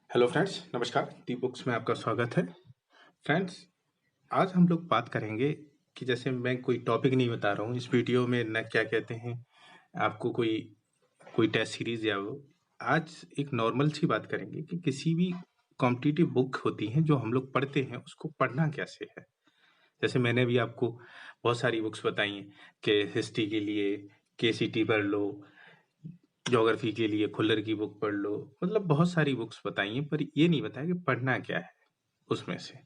Hello friends, नमस्कार। दी books में आपका स्वागत है। फ्रेंड्स, आज हम लोग बात करेंगे कि जैसे मैं कोई टॉपिक नहीं बता रहा हूँ इस वीडियो में, न क्या कहते हैं आपको कोई कोई टेस्ट सीरीज या वो। आज एक नॉर्मल सी बात करेंगे कि किसी भी कॉम्पिटिटिव बुक होती हैं जो हम लोग पढ़ते हैं, उसको पढ़ना कैसे है। जैसे मैंने भी आपको बहुत सारी बुक्स बताई हैं कि हिस्ट्री के लिए केसीटी पढ़ लो, ज्योग्राफी के लिए खुल्लर की बुक पढ़ लो, मतलब बहुत सारी बुक्स बताई हैं, पर ये नहीं बताया कि पढ़ना क्या है उसमें से।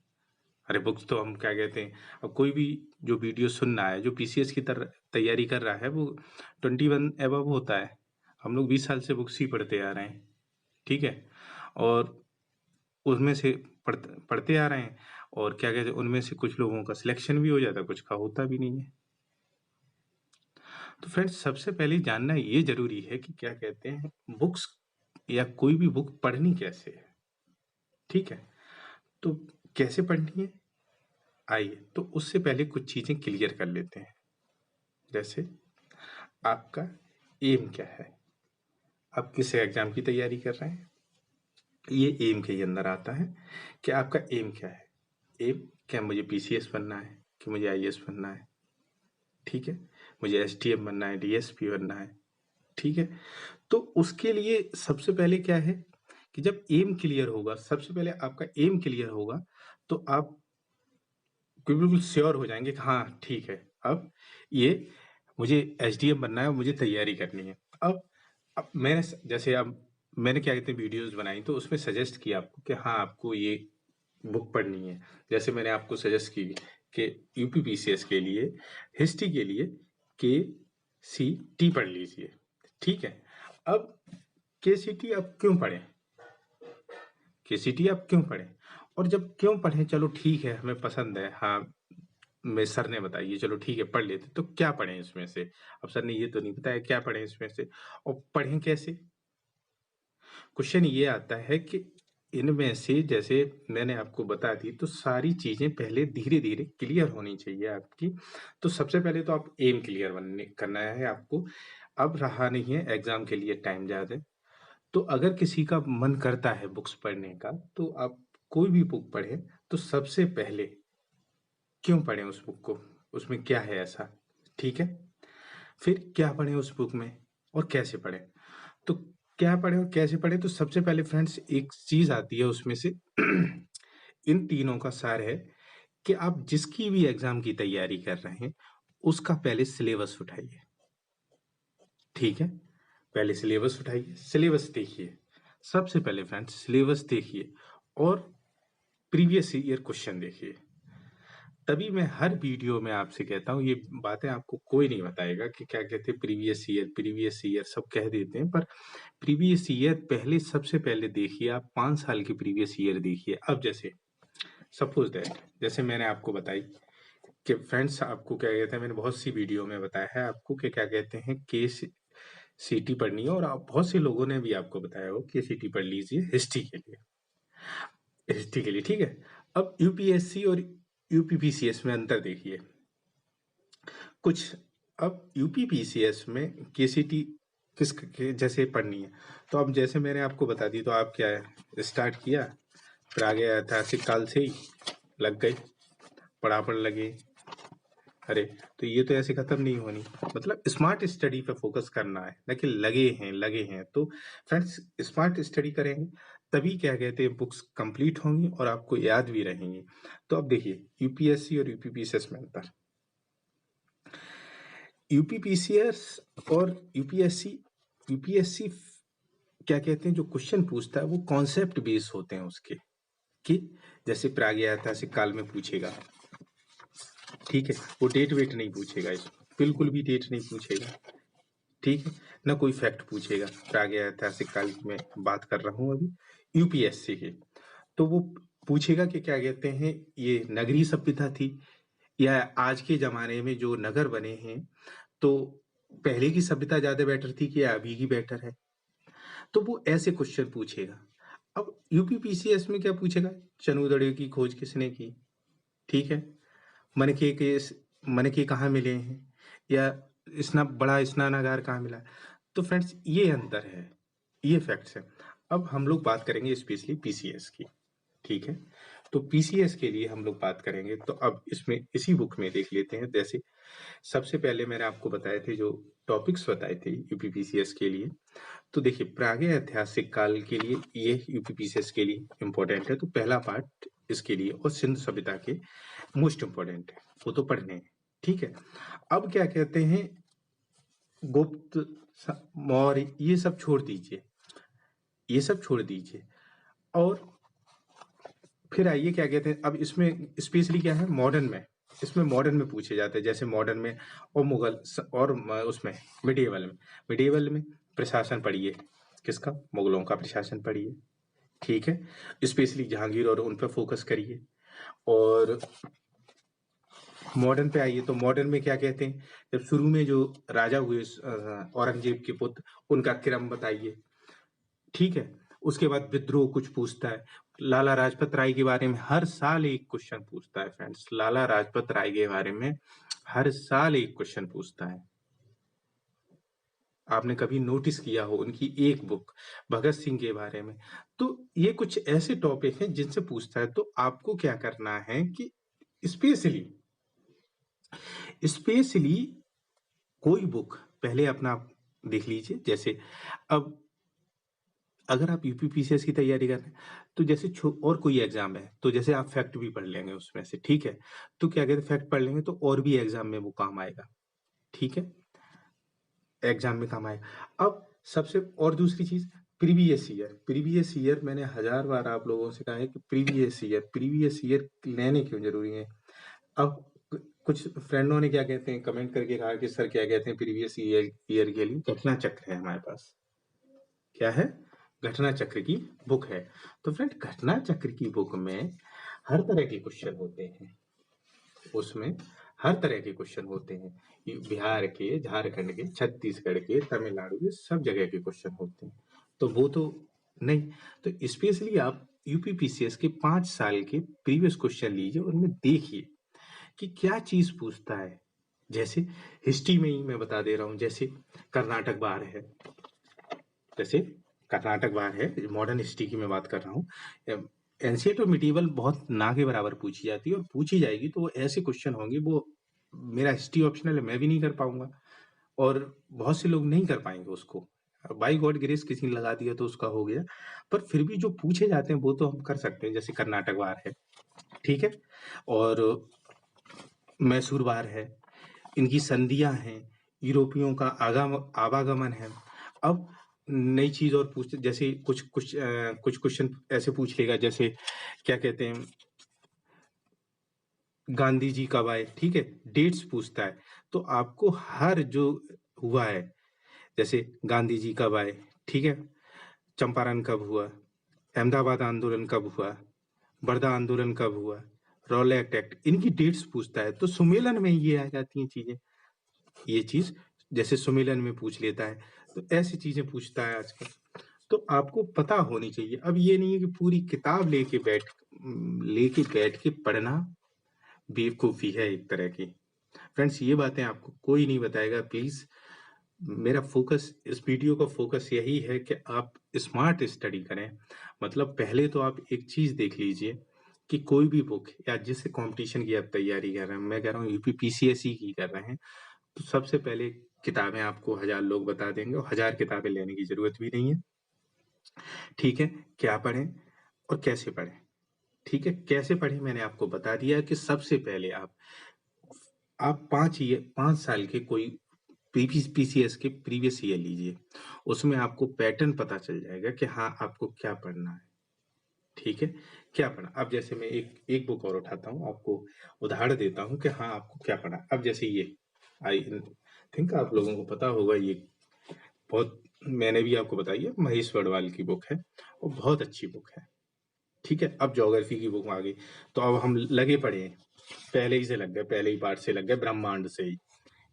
अरे बुक्स तो हम क्या कहते हैं, अब कोई भी जो वीडियो सुन रहा है, जो पीसीएस की तरह तैयारी कर रहा है, वो 21 एबव होता है। हम लोग 20 साल से बुक्स ही पढ़ते आ रहे हैं, ठीक है। और उसमें से पढ़ते पढ़ते आ रहे हैं, और क्या कहते हैं, उनमें से कुछ लोगों का सिलेक्शन भी हो जाता है, कुछ का होता भी नहीं है। तो फ्रेंड्स, सबसे पहले जानना ये जरूरी है कि क्या कहते हैं, बुक्स या कोई भी बुक पढ़नी कैसे है, ठीक है। तो कैसे पढ़नी है, आइए तो उससे पहले कुछ चीजें क्लियर कर लेते हैं। जैसे आपका एम क्या है, आप किस एग्जाम की तैयारी कर रहे हैं, ये एम के ही अंदर आता है कि आपका एम क्या है। एम क्या, मुझे पीसीएस बनना है कि मुझे आईएएस बनना है, ठीक है, मुझे एसटीएम बनना है, डीएसपी बनना है, ठीक है। तो उसके लिए सबसे पहले क्या है कि जब एम क्लियर होगा, सबसे पहले आपका एम क्लियर होगा, तो आप बिल्कुल श्योर हो जाएंगे कि हाँ ठीक है, अब ये मुझे एसडीएम बनना है, मुझे तैयारी करनी है। अब मैंने जैसे अब मैंने क्या कहते हैं वीडियोस बनाई, तो उसमें सजेस्ट किया आपको कि हाँ आपको ये बुक पढ़नी है। जैसे मैंने आपको सजेस्ट की कि यूपीपीसीएस के लिए, हिस्ट्री के लिए के सी टी पढ़ लीजिए, ठीक है। अब के सी टी आप क्यों पढ़ें, केसीटी आप क्यों पढ़ें, और जब क्यों पढ़ें, चलो ठीक है, हमें पसंद है, हाँ मैं सर ने बताइए, चलो ठीक है पढ़ लेते, तो क्या पढ़ें इसमें से। अब सर ने ये तो नहीं बताया क्या पढ़ें इसमें से, और पढ़ें कैसे। क्वेश्चन ये आता है कि इनमें से, जैसे मैंने आपको बता दी, तो सारी चीजें पहले धीरे धीरे क्लियर होनी चाहिए आपकी। तो सबसे पहले तो आप एम क्लियर बनने करना है आपको। अब रहा नहीं है एग्जाम के लिए टाइम ज्यादा, तो अगर किसी का मन करता है बुक्स पढ़ने का, तो आप कोई भी बुक पढ़े, तो सबसे पहले क्यों पढ़ें उस बुक को, उसमें क्या है ऐसा, ठीक है। फिर क्या पढ़ें उस बुक में, और कैसे पढ़ें। तो क्या पढ़ें और कैसे पढ़ें, तो सबसे पहले फ्रेंड्स एक चीज आती है उसमें से इन तीनों का सार है कि आप जिसकी भी एग्जाम की तैयारी कर रहे हैं, उसका पहले सिलेबस उठाइए, ठीक है। पहले सिलेबस उठाइए, सिलेबस देखिए, सबसे पहले फ्रेंड्स सिलेबस देखिए, और प्रीवियस ईयर क्वेश्चन देखिए। तभी मैं हर वीडियो में आपसे कहता हूँ, ये बातें आपको कोई नहीं बताएगा कि क्या कहते हैं प्रीवियस ईयर सब कह देते हैं, पर प्रीवियस ईयर पहले, सबसे पहले देखिए आप 5 साल की प्रीवियस ईयर देखिए। अब जैसे सपोज दैट, जैसे मैंने आपको बताई कि फ्रेंड्स, आपको क्या कहते हैं, मैंने बहुत सी वीडियो में बताया है आपको कि क्या कहते हैं, केस सीटी पढ़नी है, और आप बहुत से लोगों ने भी आपको बताया हो कि सीटी पढ़ लीजिए हिस्ट्री के लिए, हिस्ट्री के लिए, ठीक है। अब यूपीएससी और यूपीपीसीएस में अंतर देखिए कुछ। अब यूपीपीसीएस में केसीटी किस के जैसे पढ़नी है, तो अब जैसे मैंने आपको बता दी, तो आप क्या है, स्टार्ट किया, फिर आगे ऐतिहासिक काल से ही लग गए, पढ़ापढ़ लगे। अरे तो ये तो ऐसे खत्म नहीं होनी, मतलब स्मार्ट स्टडी पे फोकस करना है, ना कि लगे हैं। तो फ्रेंड्स, स्मार्ट स्टडी करेंगे तभी क्या कहते हैं बुक्स कंप्लीट होंगी और आपको याद भी रहेंगी। तो अब देखिए यूपीएससी और यूपीपीसीएस में अंतर। यूपीपीसीएस और यूपीएससी, यूपीएससी क्या कहते हैं, जो क्वेश्चन पूछता है वो कॉन्सेप्ट बेस होते हैं उसके, कि जैसे प्रागैतिहासिक काल में पूछेगा, ठीक है, वो डेट वेट नहीं पूछेगा, इसमें बिल्कुल भी डेट नहीं पूछेगा, ठीक है, ना कोई फैक्ट पूछेगा। प्रागैतिहासिक काल की मैं बात कर रहा हूँ अभी यूपीएससी के। तो वो पूछेगा कि क्या कहते हैं, ये नगरीय सभ्यता थी, या आज के जमाने में जो नगर बने हैं, तो पहले की सभ्यता ज्यादा बेटर थी कि अभी की बेटर है। तो वो ऐसे क्वेश्चन पूछेगा। अब यूपीपीसीएस में क्या पूछेगा, चंद्रोदय की खोज किसने की, ठीक है, मनके के मनके कहाँ मिले हैं, या बड़ा स्नानागार कहाँ मिला। तो फ्रेंड्स ये अंतर है, ये फैक्ट्स है। अब हम लोग बात करेंगे स्पेशली पीसीएस की, ठीक है? तो पीसीएस के लिए हम लोग बात करेंगे, तो अब इसमें इसी बुक में देख लेते हैं। जैसे सबसे पहले मैंने आपको बताए थे, जो टॉपिक्स बताए थे यूपीपीसीएस के लिए, तो देखिए प्रागैतिहासिक ऐतिहासिक काल के लिए ये यूपीपीसीएस के लिए इम्पोर्टेंट है, तो पहला पार्ट इसके लिए, और सिंधु सभ्यता के मोस्ट इम्पोर्टेंट है, वो तो पढ़ने हैं, ठीक है? अब क्या कहते हैं, गुप्त, मौर्य, ये सब छोड़ दीजिए, ये सब छोड़ दीजिए, और फिर आइए क्या कहते हैं, अब इसमें स्पेशली क्या है, मॉडर्न में, इसमें मॉडर्न में पूछे जाते हैं, जैसे मॉडर्न में और मुगल और उसमें मिडिएवल में प्रशासन पढ़िए, किसका, मुगलों का प्रशासन पढ़िए, ठीक है? स्पेशली जहांगीर और उन पर फोकस करिए। और मॉडर्न पे आइए, तो मॉडर्न में क्या कहते हैं, जब शुरू में जो राजा हुए औरंगजेब के पुत्र, उनका क्रम बताइए, ठीक है? उसके बाद विद्रोह कुछ पूछता है, लाला लाजपत राय के बारे में हर साल एक क्वेश्चन पूछता है फ्रेंड्स, लाला लाजपत राय के बारे में हर साल एक क्वेश्चन पूछता है। आपने कभी नोटिस किया हो उनकी एक बुक, भगत सिंह के बारे में, तो ये कुछ ऐसे टॉपिक हैं जिनसे पूछता है। तो आपको क्या करना है कि स्पेशली स्पेशली कोई बुक पहले अपना देख लीजिए। जैसे अब अगर आप यूपीपीसीएस की तैयारी कर रहे हैं, तो जैसे और कोई एग्जाम है, तो जैसे आप फैक्ट भी पढ़ लेंगे उसमें से, ठीक है? तो क्या कहते हैं, फैक्ट पढ़ लेंगे तो और भी एग्जाम में वो काम आएगा, ठीक है? एग्जाम में काम आएगा। अब सबसे और दूसरी चीज, प्रीवियस ईयर मैंने 1000 बार आप लोगों से कहा है कि प्रीवियस ईयर लेने क्यों जरूरी है। अब कुछ फ्रेंडों ने क्या कहते हैं, कमेंट करके कहा कि सर क्या कहते हैं, प्रीवियस ईयर के लिए घटना चक्र है हमारे पास, क्या है, घटना चक्र की बुक है। तो फ्रेंड घटना चक्र की बुक में हर तरह के क्वेश्चन होते हैं, उसमें हर तरह के क्वेश्चन होते हैं, बिहार के, झारखंड के, छत्तीसगढ़ के, तमिलनाडु के, सब जगह के क्वेश्चन होते हैं। तो वो तो नहीं, तो स्पेशली आप यूपीपीसीएस के 5 साल के प्रीवियस क्वेश्चन लीजिए, उनमें देखिए कि क्या चीज पूछता है। जैसे हिस्ट्री में ही मैं बता दे रहा हूँ, जैसे कर्नाटक बार है, जैसे कर्नाटक बार है, मॉडर्न हिस्ट्री की मैं बात कर रहा हूँ। एंशिएंट और मिडिवल बहुत ना के बराबर पूछी जाती है, और पूछी जाएगी तो वो ऐसे क्वेश्चन होंगे, वो मेरा हिस्ट्री ऑप्शनल है, मैं भी नहीं कर पाऊंगा, और बहुत से लोग नहीं कर पाएंगे उसको। बाई गॉड ग्रेस किसी ने लगा दिया तो उसका हो गया, पर फिर भी जो पूछे जाते हैं वो तो हम कर सकते हैं। जैसे कर्नाटक वार है, ठीक है, और मैसूर वार है, इनकी संधियां हैं, यूरोपियों का आवागमन है। अब नई चीज और पूछते, जैसे कुछ क्वेश्चन ऐसे पूछ लेगा, जैसे क्या कहते हैं, गांधी जी कब आए, ठीक है, डेट्स पूछता है। तो आपको हर जो हुआ है, जैसे गांधी जी कब आए, ठीक है, चंपारण कब हुआ, अहमदाबाद आंदोलन कब हुआ, वर्धा आंदोलन कब हुआ, रॉलेट एक्ट, इनकी डेट्स पूछता है। तो सुमेलन में ये आ जाती हैं चीजें, ये चीज जैसे सुमेलन में पूछ लेता है, तो ऐसी चीजें पूछता है आजकल। तो आपको पता होनी चाहिए। अब ये नहीं है कि पूरी किताब लेके बैठ के पढ़ना बेवकूफी है एक तरह की। फ्रेंड्स ये बातें आपको कोई नहीं बताएगा, प्लीज। मेरा फोकस, इस वीडियो का फोकस यही है कि आप स्मार्ट स्टडी करें। मतलब पहले तो आप एक चीज देख लीजिए कि कोई भी बुक, या जिस कंपटीशन की आप तैयारी कर रहे हैं, मैं कह रहा हूँ यूपीपीसीएसई की कर रहे हैं, तो सबसे पहले किताबें आपको 1000 लोग बता देंगे, और 1000 किताबें लेने की जरूरत भी नहीं है, ठीक है? क्या पढ़ें और कैसे पढ़ें, ठीक है? कैसे पढ़ें मैंने आपको बता दिया कि सबसे पहले आप 5 साल के कोई पीसीएस के प्रीवियस ईयर लीजिए, उसमें आपको पैटर्न पता चल जाएगा कि हाँ आपको क्या पढ़ना है, ठीक है? क्या पढ़ा। अब जैसे मैं एक बुक और उठाता हूँ, आपको उदाहरण देता हूँ कि हाँ आपको क्या पढ़ा। अब जैसे ये, आई थिंक आप लोगों को पता होगा, ये बहुत, मैंने भी आपको बताई है, महेश वडवाल की बुक है, और बहुत अच्छी बुक है, ठीक है? अब ज्योग्राफी की बुक आ गई, तो अब हम लगे पड़े हैं, पहले ही से लग गए, पहले ही पार्ट से लग गए, ब्रह्मांड से ही।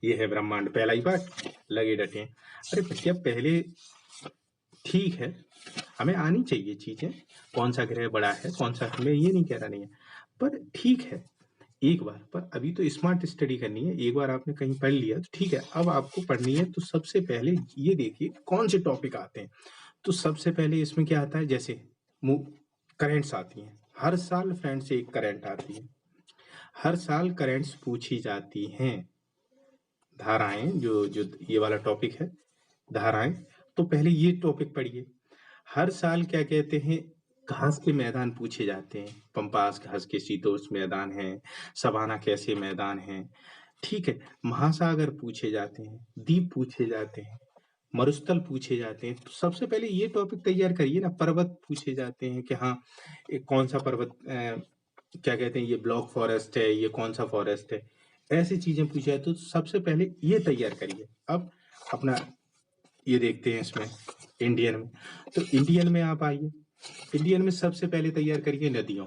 ये है ब्रह्मांड, पहला ही पार्ट, लगे डटे हैं। अरे भैया पहले, ठीक है, हमें आनी चाहिए चीजें, कौन सा ग्रह बड़ा है, कौन सा, हमें ये नहीं कह रहा नहीं है, पर ठीक है एक बार, पर अभी तो स्मार्ट स्टडी करनी है। एक बार आपने कहीं पढ़ लिया तो ठीक है, अब आपको पढ़नी है, तो सबसे पहले ये देखिए कौन से टॉपिक आते हैं। तो सबसे पहले इसमें क्या आता है, जैसे मु करंट्स आती हैं। हर साल फ्रेंड्स एक करंट आती है। हर साल करंट्स पूछी जाती हैं। धाराएँ जो ये वाला टॉपिक है, धाराएँ। तो पहले ये टॉपिक पढ़िए। हर साल क्या कहते हैं, घास के मैदान पूछे जाते हैं। पंपास घास के शीतोष्ण मैदान हैं, सवाना कैसे मैदान हैं, ठीक है? महासागर पूछे जाते हैं, द्वीप पूछे जाते हैं, मरुस्थल पूछे जाते हैं। तो सबसे पहले ये टॉपिक तैयार करिए ना। पर्वत पूछे जाते हैं कि हाँ, ये कौन-सा पर्वत क्या कहते हैं, ये ब्लॉक फॉरेस्ट है, ये कौन-सा फॉरेस्ट है, ऐसी चीज़ें पूछी जाती हैं। तो सबसे पहले ये तैयार करिए। अब अपना ये देखते हैं इसमें इंडियन में। तो इंडियन में आप आइए। इंडियन में सबसे पहले तैयार करिए नदियों।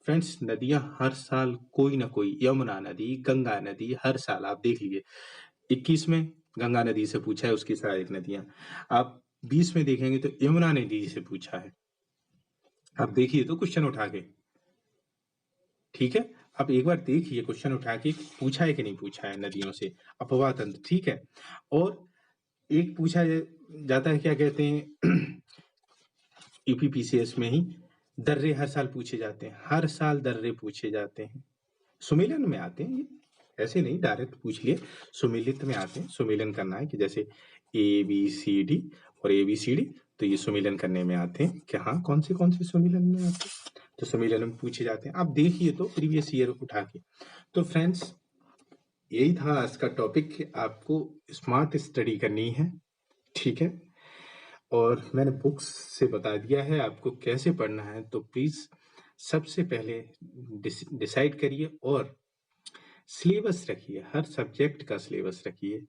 फ्रेंड्स, नदियाँ हर साल कोई ना कोई, यमुना नदी, गंगा नदी, हर साल आप देख लीजिए। 21 में गंगा नदी से पूछा है, उसकी सहायक नदियाँ। आप 20 में देखेंगे तो यमुना नदी से पूछा है। आप देखिए तो क्वेश्चन उठा के, ठीक है? आप एक बार देखिए क्वेश्चन उठा के, पूछा है कि नहीं पूछा है नदियों से, अपवाह तंत्र, ठीक है? और एक पूछा जाता है, क्या कहते हैं यूपीपीसीएस में ही, दर्रे हर साल पूछे जाते हैं। हर साल दर्रे पूछे जाते हैं। सुमेलन में आते हैं ये, ऐसे नहीं डायरेक्ट पूछ लिए, सुमेलित में आते हैं। सुमेलन करना है कि जैसे ए बी सी डी और ए बी सी डी, तो ये सुमेलन करने में आते हैं कि हाँ, कौन से सुमेलन में आते हैं, तो सुमेलन में पूछे जाते हैं। आप देखिए तो प्रीवियस ईयर उठा के। तो फ्रेंड्स, यही था आज का टॉपिक कि आपको स्मार्ट स्टडी करनी है, ठीक है? और मैंने बुक्स से बता दिया है आपको कैसे पढ़ना है। तो प्लीज़ सबसे पहले डिसाइड करिए और सिलेबस रखिए। हर सब्जेक्ट का सिलेबस रखिए।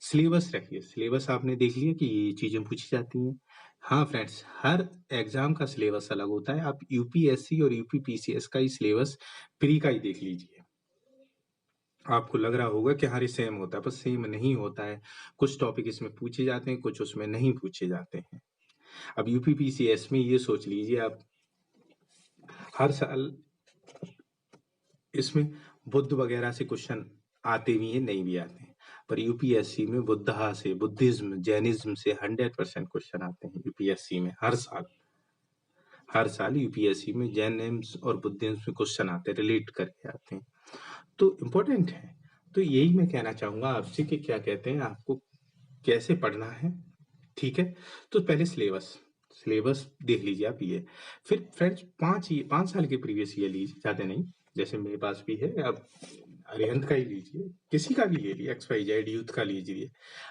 सिलेबस आपने देख लिया कि ये चीज़ें पूछी जाती हैं। हाँ फ्रेंड्स, हर एग्ज़ाम का सिलेबस अलग होता है। आप यूपीएससी और यूपीपीसीएस का ही सिलेबस प्री का ही देख लीजिए। आपको लग रहा होगा कि हाँ, ये सेम होता है, पर सेम नहीं होता है। कुछ टॉपिक इसमें पूछे जाते हैं, कुछ उसमें नहीं पूछे जाते हैं। अब यूपीपीसीएस में ये सोच लीजिए आप, हर साल इसमें बुद्ध वगैरह से क्वेश्चन आते भी हैं, नहीं भी आते हैं। पर यूपीएससी में बुद्धा से, बुद्धिज्म, जैनिज्म से 100% क्वेश्चन आते हैं यूपीएससी में हर साल। हर साल यूपीएससी में जैनिज्म और बुद्धिज्म में क्वेश्चन आते हैं, रिलेट करके आते हैं। तो इम्पोर्टेंट है। तो यही मैं कहना चाहूँगा आपसे कि क्या कहते हैं, आपको कैसे पढ़ना है, ठीक है? तो पहले सिलेबस देख लीजिए आप ये। फिर फ्रेंड्स 5 साल के प्रीवियस ईयर लीजिए, ज़्यादा नहीं। जैसे मेरे पास भी है, आप अरिहंत का ही लीजिए, किसी का भी ले लीजिए, XYZ यूथ का लीजिए।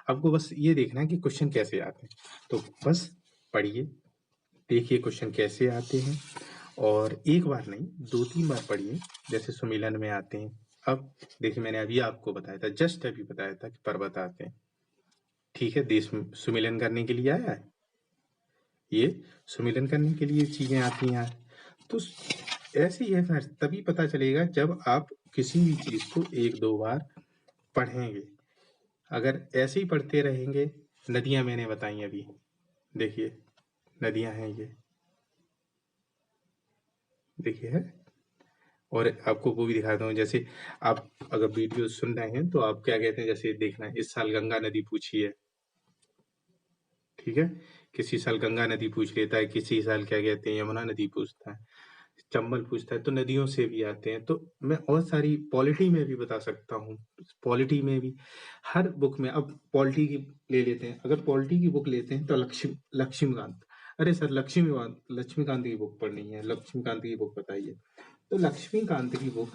आपको बस ये देखना है कि क्वेश्चन कैसे आते हैं। तो बस पढ़िए, देखिए क्वेश्चन कैसे आते हैं, और एक बार नहीं 2-3 बार पढ़िए, जैसे सुमेलन में आते हैं। अब देखिए, मैंने अभी आपको बताया था, जस्ट अभी बताया था कि पर्वत आते हैं, ठीक है? देश में सुमेलन करने के लिए आया है, ये सुमेलन करने के लिए चीज़ें आती हैं। तो ऐसे ही है फ्रेंड्स, तभी पता चलेगा जब आप किसी भी चीज़ को 1-2 बार पढ़ेंगे। अगर ऐसे ही पढ़ते रहेंगे, नदियाँ मैंने बताई अभी, देखिए नदियाँ हैं ये, देखिए है। और आपको वो भी दिखाता हूँ, जैसे आप अगर वीडियो सुन रहे हैं तो आप क्या कहते हैं, जैसे देखना है, इस साल गंगा नदी पूछी है, ठीक है? किसी साल गंगा नदी पूछ लेता है, किसी साल क्या कहते हैं यमुना नदी पूछता है, चंबल पूछता है। तो नदियों से भी आते हैं। तो मैं और सारी पॉलिटी में भी बता सकता हूँ। पॉलिटी में भी हर बुक में, अब पॉलिटी की ले लेते हैं, अगर पॉलिटी की बुक लेते हैं तो लक्ष्मीकांत, अरे सर लक्ष्मीकांत की बुक पढ़नी है, लक्ष्मीकांत की बुक बताइए। तो लक्ष्मीकांत की बुक,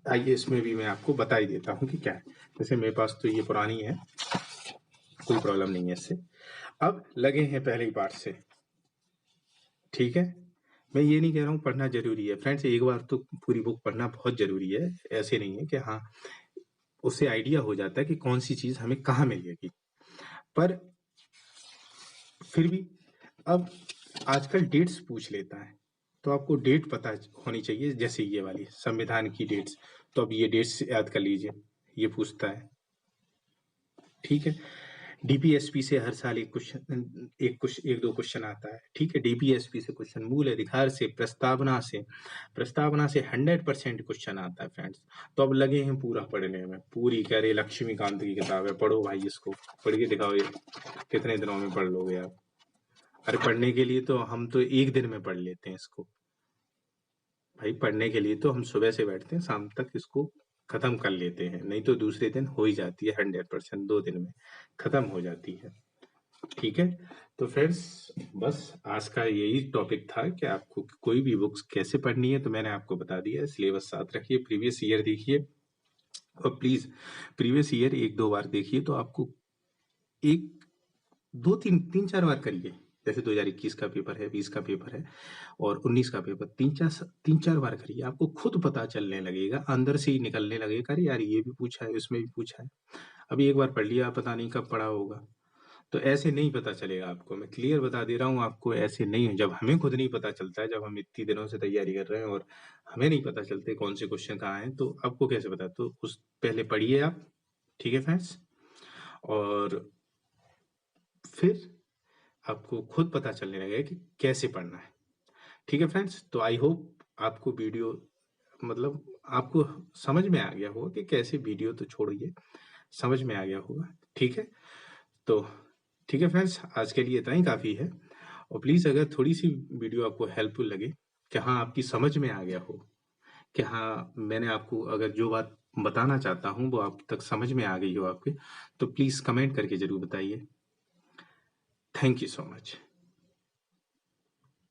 आइए इसमें भी मैं आपको बता ही देता हूँ कि क्या है। जैसे मेरे पास तो ये पुरानी है, कोई प्रॉब्लम नहीं है इससे। अब लगे हैं पहले ही पार्ट से, ठीक है? मैं ये नहीं कह रहा हूँ पढ़ना ज़रूरी है। फ्रेंड्स, एक बार तो पूरी बुक पढ़ना बहुत ज़रूरी है। ऐसे नहीं है कि हाँ, उससे आइडिया हो जाता है कि कौन-सी चीज़ हमें कहाँ मिलेगी। पर फिर भी अब आजकल डेट्स पूछ लेता है, तो आपको डेट पता होनी चाहिए, जैसे ये वाली संविधान की डेट्स। तो अब ये डेट्स याद कर लीजिए, ये पूछता है, ठीक है? डीपीएसपी से हर साल एक दो क्वेश्चन आता है, ठीक है? डीपीएसपी से क्वेश्चन, मूल अधिकार से, प्रस्तावना से 100% क्वेश्चन आता है फ्रेंड्स। तो अब लगे हैं पूरा पढ़ने में, पूरी कह रहे लक्ष्मीकांत की किताब है, पढ़ो भाई, इसको पढ़ के दिखाओ, ये कितने दिनों में पढ़ लोगे आप? अरे पढ़ने के लिए तो हम तो 1 दिन में पढ़ लेते हैं इसको। भाई पढ़ने के लिए तो हम सुबह से बैठते हैं, शाम तक इसको खत्म कर लेते हैं, नहीं तो दूसरे दिन हो ही जाती है 100%, 2 दिन में खत्म हो जाती है। ठीक है? तो फ्रेंड्स बस आज का यही टॉपिक था कि आपको कोई भी बुक्स कैसे पढ़नी है, तो मैंने आपको बता दिया है। सिलेबस साथ रखिए, प्रीवियस ईयर देखिए और प्लीज़ प्रीवियस ईयर 1-2 बार देखिए तो आपको 1 2 3-4 बार करिए। जैसे 2021 का पेपर है, 20 का पेपर है और 19 का पेपर 3-4 बार करिए। आपको खुद पता चलने लगेगा, अंदर से ही निकलने लगेगा, अरे यार ये भी पूछा है, इसमें भी पूछा है। अभी एक बार पढ़ लिया, पता नहीं कब पढ़ा होगा। तो ऐसे नहीं पता चलेगा आपको, मैं क्लियर बता दे रहा हूँ आपको, ऐसे नहीं है। जब हमें खुद नहीं पता चलता है, जब हम इतनी दिनों से तैयारी कर रहे हैं और हमें नहीं पता चलते कौन से क्वेश्चन कहाँ हैं, तो आपको कैसे पता? तो उस पहले पढ़िए आप, ठीक है फ्रेंड्स? और फिर आपको खुद पता चलने लगेगा कि कैसे पढ़ना है। ठीक है फ्रेंड्स? तो आई होप आपको वीडियो मतलब आपको समझ में आ गया होगा कि कैसे, वीडियो तो छोड़िए, समझ में आ गया होगा। ठीक है? तो ठीक है फ्रेंड्स, आज के लिए इतना ही काफ़ी है और प्लीज़ अगर थोड़ी-सी वीडियो आपको हेल्पफुल लगे कि हाँ, आपकी समझ में आ गया हो कि हाँ, मैंने आपको अगर जो बात बताना चाहता हूँ, वो आप तक समझ में आ गई हो आपके, तो प्लीज़ कमेंट करके ज़रूर बताइए। Thank you so much.